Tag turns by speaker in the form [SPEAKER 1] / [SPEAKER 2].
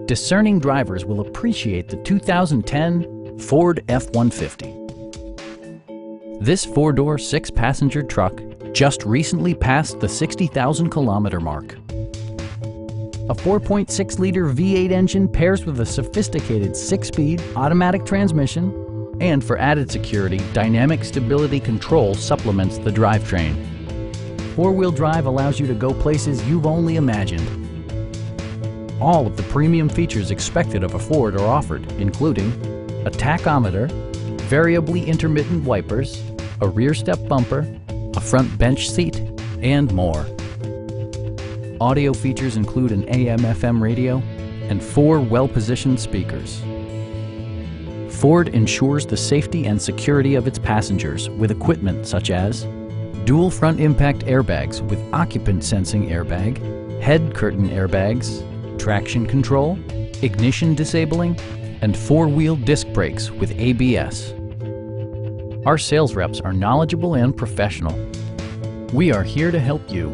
[SPEAKER 1] discerning drivers will appreciate the 2010 Ford F-150. This four-door, six-passenger truck just recently passed the 60,000-kilometer mark. A 4.6-liter V8 engine pairs with a sophisticated six-speed automatic transmission, and for added security, dynamic stability control supplements the drivetrain. Four-wheel drive allows you to go places you've only imagined. All of the premium features expected of a Ford are offered, including a tachometer, variably intermittent wipers, a rear step bumper, a front bench seat, and more. Audio features include an AM/FM radio and 4 well-positioned speakers. Ford ensures the safety and security of its passengers with equipment such as dual front impact airbags with occupant sensing airbag, head curtain airbags, traction control, ignition disabling, and 4-wheel disc brakes with ABS. Our sales reps are knowledgeable and professional. We are here to help you.